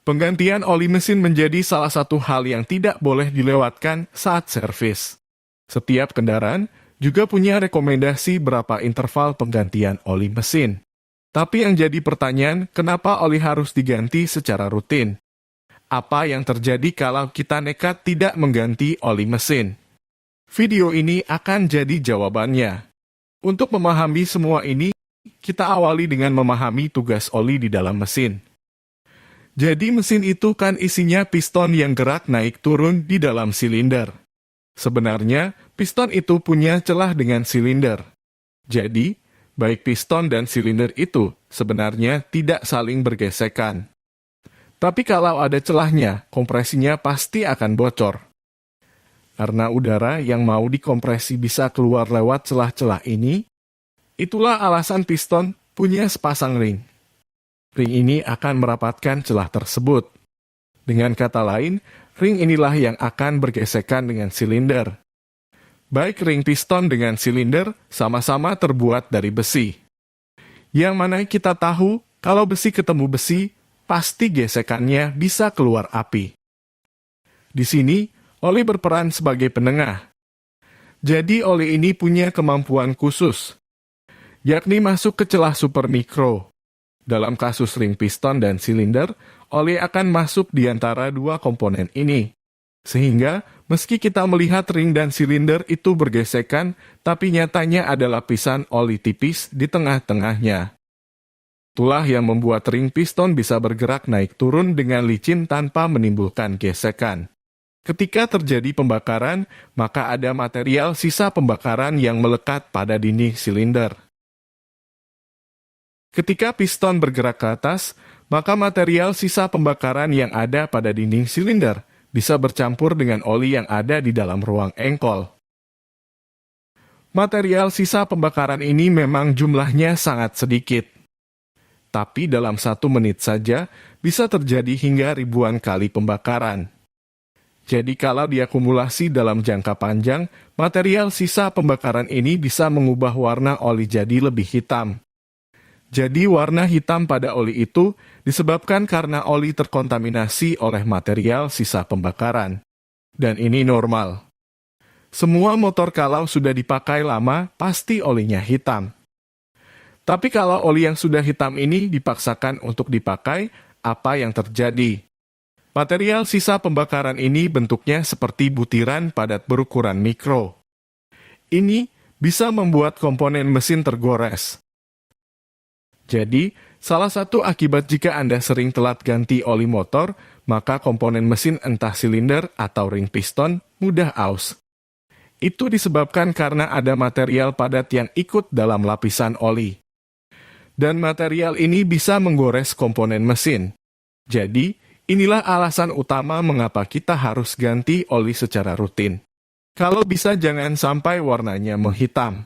Penggantian oli mesin menjadi salah satu hal yang tidak boleh dilewatkan saat servis. Setiap kendaraan juga punya rekomendasi berapa interval penggantian oli mesin. Tapi yang jadi pertanyaan, kenapa oli harus diganti secara rutin? Apa yang terjadi kalau kita nekat tidak mengganti oli mesin? Video ini akan jadi jawabannya. Untuk memahami semua ini, kita awali dengan memahami tugas oli di dalam mesin. Jadi mesin itu kan isinya piston yang gerak naik turun di dalam silinder. Sebenarnya, piston itu punya celah dengan silinder. Jadi, baik piston dan silinder itu sebenarnya tidak saling bergesekan. Tapi kalau ada celahnya, kompresinya pasti akan bocor. Karena udara yang mau dikompresi bisa keluar lewat celah-celah ini, itulah alasan piston punya sepasang ring. Ring ini akan merapatkan celah tersebut. Dengan kata lain, ring inilah yang akan bergesekan dengan silinder. Baik ring piston dengan silinder sama-sama terbuat dari besi. Yang mana kita tahu, kalau besi ketemu besi, pasti gesekannya bisa keluar api. Di sini, oli berperan sebagai penengah. Jadi oli ini punya kemampuan khusus, yakni masuk ke celah supermikro. Dalam kasus ring piston dan silinder, oli akan masuk di antara dua komponen ini. Sehingga, meski kita melihat ring dan silinder itu bergesekan, tapi nyatanya ada lapisan oli tipis di tengah-tengahnya. Itulah yang membuat ring piston bisa bergerak naik turun dengan licin tanpa menimbulkan gesekan. Ketika terjadi pembakaran, maka ada material sisa pembakaran yang melekat pada dinding silinder. Ketika piston bergerak ke atas, maka material sisa pembakaran yang ada pada dinding silinder bisa bercampur dengan oli yang ada di dalam ruang engkol. Material sisa pembakaran ini memang jumlahnya sangat sedikit. Tapi dalam 1 menit saja bisa terjadi hingga ribuan kali pembakaran. Jadi kalau diakumulasi dalam jangka panjang, material sisa pembakaran ini bisa mengubah warna oli jadi lebih hitam. Jadi warna hitam pada oli itu disebabkan karena oli terkontaminasi oleh material sisa pembakaran. Dan ini normal. Semua motor kalau sudah dipakai lama, pasti olinya hitam. Tapi kalau oli yang sudah hitam ini dipaksakan untuk dipakai, apa yang terjadi? Material sisa pembakaran ini bentuknya seperti butiran padat berukuran mikro. Ini bisa membuat komponen mesin tergores. Jadi, salah satu akibat jika Anda sering telat ganti oli motor, maka komponen mesin entah silinder atau ring piston mudah aus. Itu disebabkan karena ada material padat yang ikut dalam lapisan oli. Dan material ini bisa menggores komponen mesin. Jadi, inilah alasan utama mengapa kita harus ganti oli secara rutin. Kalau bisa jangan sampai warnanya menghitam.